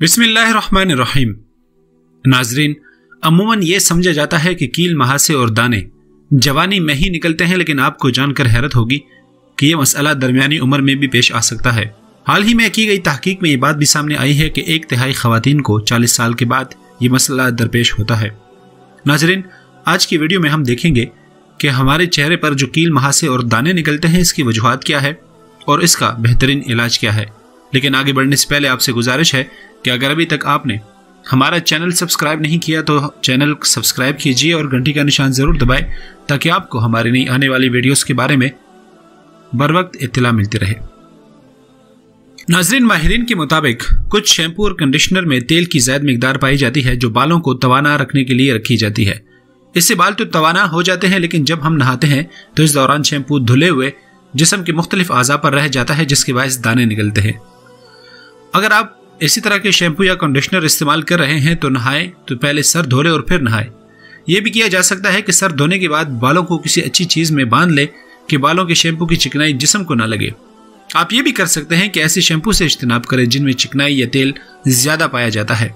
बिस्मिल्लाहिर्रहमानिर्रहीम। नाजरीन, अमूमन ये समझा जाता है कि कील, महासे और दाने जवानी में ही निकलते हैं, लेकिन आपको जानकर हैरत होगी कि यह मसला दरमियानी उम्र में भी पेश आ सकता है। हाल ही में की गई तहकीक में ये बात भी सामने आई है कि 1/3 खवातीन को 40 साल के बाद ये मसला दरपेश होता है। नाजरीन, आज की वीडियो में हम देखेंगे कि हमारे चेहरे पर जो कील, महासे और दाने निकलते हैं, इसकी वजूहात क्या है और इसका बेहतरीन इलाज क्या है। लेकिन आगे बढ़ने से पहले आपसे गुजारिश है कि अगर अभी तक आपने हमारा चैनल सब्सक्राइब नहीं किया तो चैनल सब्सक्राइब कीजिए और घंटी का निशान जरूर दबाएं ताकि आपको हमारी नई आने वाली वीडियोस के बारे में बर वक्त इत्तला मिलती रहे। नाजरीन, माहिरीन के मुताबिक कुछ शैम्पू और कंडीशनर में तेल की ज़्यादा मिकदार पाई जाती है जो बालों को तवाना रखने के लिए रखी जाती है। इससे बाल तो तवाना हो जाते हैं, लेकिन जब हम नहाते हैं तो इस दौरान शैम्पू धुले हुए जिस्म के मुख्तलिफ आज़ा पर रह जाता है, जिसके बायस दाने निकलते हैं। अगर आप इसी तरह के शैम्पू या कंडीशनर इस्तेमाल कर रहे हैं तो नहाएं तो पहले सर धो लें और फिर नहाएं। यह भी किया जा सकता है कि सर धोने के बाद बालों को किसी अच्छी चीज़ में बांध लें कि बालों के शैम्पू की चिकनाई जिस्म को ना लगे। आप ये भी कर सकते हैं कि ऐसे शैम्पू से इज्तनाब करें जिनमें चिकनाई या तेल ज़्यादा पाया जाता है।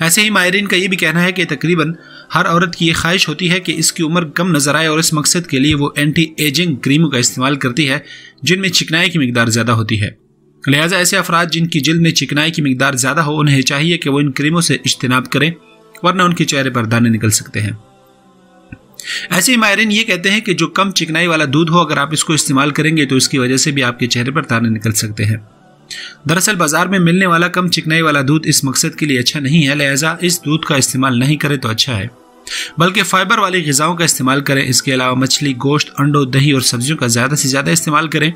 ऐसे ही माहिरीन का ये भी कहना है कि तकरीबन हर औरत की ये ख्वाहिश होती है कि इसकी उम्र कम नजर आए और इस मकसद के लिए वो एंटी एजिंग क्रीमों का इस्तेमाल करती है जिनमें चिकनाई की मिकदार ज़्यादा होती है। लिहाजा ऐसे अफराद जिनकी जिल्द में चिकनाई की मिकदार ज़्यादा हो, उन्हें चाहिए कि वो इन क्रीमों से इज्तनाब करें, वरना उनके चेहरे पर दाने निकल सकते हैं। ऐसे ही माहिरीन ये कहते हैं कि जो कम चिकनाई वाला दूध हो, अगर आप इसको इस्तेमाल करेंगे तो इसकी वजह से भी आपके चेहरे पर दाने निकल सकते हैं। दरअसल बाजार में मिलने वाला कम चिकनाई वाला दूध इस मकसद के लिए अच्छा नहीं है, लिहाजा इस दूध का इस्तेमाल नहीं करें तो अच्छा है, बल्कि फाइबर वाली ग़िज़ाओं का इस्तेमाल करें। इसके अलावा मछली, गोश्त, अंडों, दही और सब्जियों का ज़्यादा से ज़्यादा इस्तेमाल करें।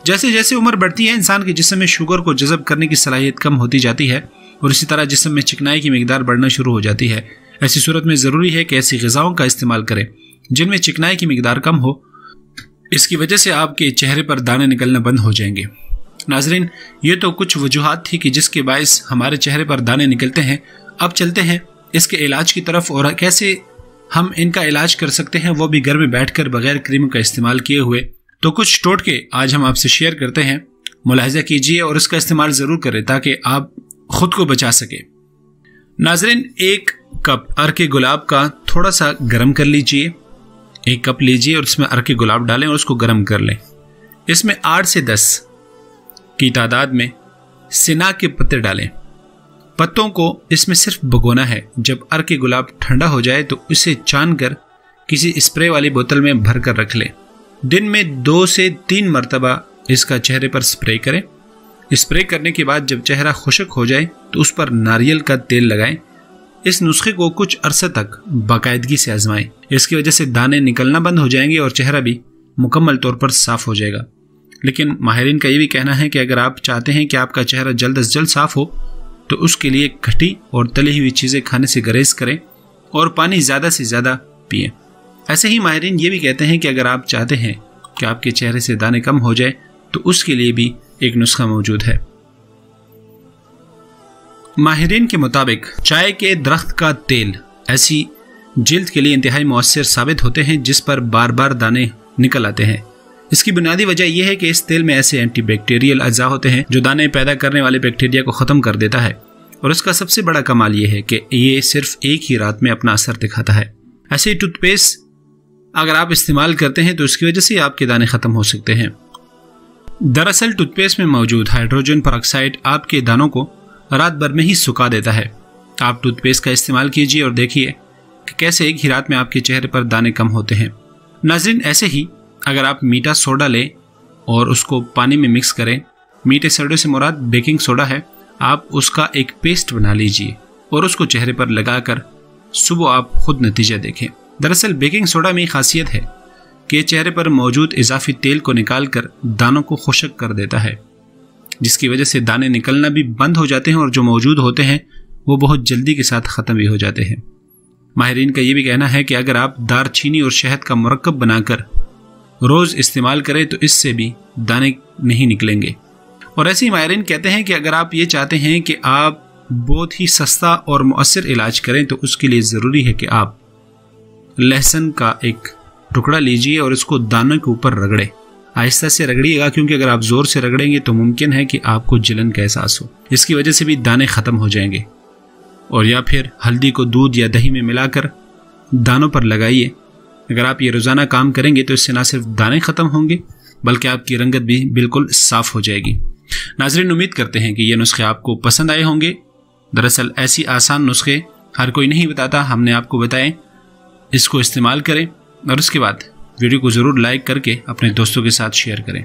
जैसे जैसे उम्र बढ़ती है, इंसान के जिस्म में शुगर को जज़ब करने की सलाहियत कम होती जाती है और इसी तरह जिस्म में चिकनाई की मिकदार बढ़ना शुरू हो जाती है। ऐसी सूरत में ज़रूरी है कि ऐसी ग़िज़ाओं का इस्तेमाल करें जिनमें चिकनाई की मिकदार कम हो। इसकी वजह से आपके चेहरे पर दाने निकलना बंद हो जाएंगे। नाजरीन, ये तो कुछ वजूहात थी कि जिसके बायस हमारे चेहरे पर दाने निकलते हैं। अब चलते हैं इसके इलाज की तरफ और कैसे हम इनका इलाज कर सकते हैं, वो भी घर में बैठकर बगैर क्रीम का इस्तेमाल किए हुए। तो कुछ टोटके आज हम आपसे शेयर करते हैं, मुलाहिजा कीजिए और इसका इस्तेमाल ज़रूर करें ताकि आप खुद को बचा सके। नाजरीन, 1 कप अर्के गुलाब का थोड़ा सा गर्म कर लीजिए। 1 कप लीजिए और इसमें अर्के गुलाब डालें और उसको गर्म कर लें। इसमें 8 से 10 की तादाद में सिना के पत्ते डालें। पत्तों को इसमें सिर्फ भगोना है। जब अर्के गुलाब ठंडा हो जाए तो इसे छान कर किसी स्प्रे वाली बोतल में भर कर रख लें। दिन में 2 से 3 मरतबा इसका चेहरे पर स्प्रे करें। स्प्रे करने के बाद जब चेहरा खुश्क हो जाए तो उस पर नारियल का तेल लगाएं। इस नुस्खे को कुछ अरसे तक बाकायदगी से आजमाएं। इसकी वजह से दाने निकलना बंद हो जाएंगे और चेहरा भी मुकम्मल तौर पर साफ हो जाएगा। लेकिन माहिरीन का ये भी कहना है कि अगर आप चाहते हैं कि आपका चेहरा जल्द अज जल्द साफ हो तो उसके लिए खट्टी और तली हुई चीज़ें खाने से गुरेज करें और पानी ज़्यादा से ज़्यादा पिएं। ऐसे ही माहिरीन ये भी कहते हैं कि अगर आप चाहते हैं कि आपके चेहरे से दाने कम हो जाए तो उसके लिए भी एक नुस्खा मौजूद है। माहिरीन के मुताबिक चाय के दरख्त का तेल ऐसी जिल्द के लिए इंतहाई मौसर साबित होते हैं जिस पर बार बार दाने निकल आते हैं। इसकी बुनियादी वजह यह है कि इस तेल में ऐसे एंटी बैक्टीरियल अज्जा होते हैं जो दाने पैदा करने वाले बैक्टीरिया को ख़त्म कर देता है और इसका सबसे बड़ा कमाल यह है कि ये सिर्फ एक ही रात में अपना असर दिखाता है। ऐसे ही टूथपेस्ट अगर आप इस्तेमाल करते हैं तो इसकी वजह से आपके दाने ख़त्म हो सकते हैं। दरअसल टूथपेस्ट में मौजूद हाइड्रोजन पेरोक्साइड आपके दानों को रात भर में ही सुखा देता है। आप टूथपेस्ट का इस्तेमाल कीजिए और देखिए कि कैसे एक ही रात में आपके चेहरे पर दाने कम होते हैं। नाज़रीन, ऐसे ही अगर आप मीठा सोडा लें और उसको पानी में मिक्स करें, मीठे सोडे से मुराद बेकिंग सोडा है, आप उसका एक पेस्ट बना लीजिए और उसको चेहरे पर लगाकर सुबह आप खुद नतीजा देखें। दरअसल बेकिंग सोडा में खासियत है कि चेहरे पर मौजूद इजाफी तेल को निकालकर दानों को खुश्क कर देता है, जिसकी वजह से दाने निकलना भी बंद हो जाते हैं और जो मौजूद होते हैं वो बहुत जल्दी के साथ ख़त्म भी हो जाते हैं। माहिरीन का ये भी कहना है कि अगर आप दारचीनी और शहद का मुरक्कब बनाकर रोज़ इस्तेमाल करें तो इससे भी दाने नहीं निकलेंगे। और ऐसे ही माहिरीन कहते हैं कि अगर आप ये चाहते हैं कि आप बहुत ही सस्ता और मुअस्सर इलाज करें तो उसके लिए ज़रूरी है कि आप लहसुन का एक टुकड़ा लीजिए और इसको दानों के ऊपर रगड़ें। آہستہ سے رگڑیے گا، کیونکہ اگر آپ زور سے رگڑیں گے تو ممکن ہے کہ آپ کو جلن کا احساس ہو، اس کی وجہ سے بھی دانے ختم ہو جائیں گے۔ اور یا پھر ہلدی کو دودھ یا دہی میں ملا کر دانوں پر لگائیے۔ اگر آپ یہ روزانہ کام کریں گے تو اس سے نہ صرف دانے ختم ہوں گے بلکہ آپ کی رنگت بھی بالکل صاف ہو جائے گی۔ ناظرین، امید کرتے ہیں کہ یہ نسخے آپ کو پسند آئے ہوں گے۔ دراصل ایسی آسان نسخے ہر کوئی نہیں بتاتا، ہم نے آپ کو بتائیں، اس کو استعمال کریں اور اس کے بعد ویڈیو کو ضرور لائک کر کے اپنے دوستوں کے ساتھ شیئر کریں۔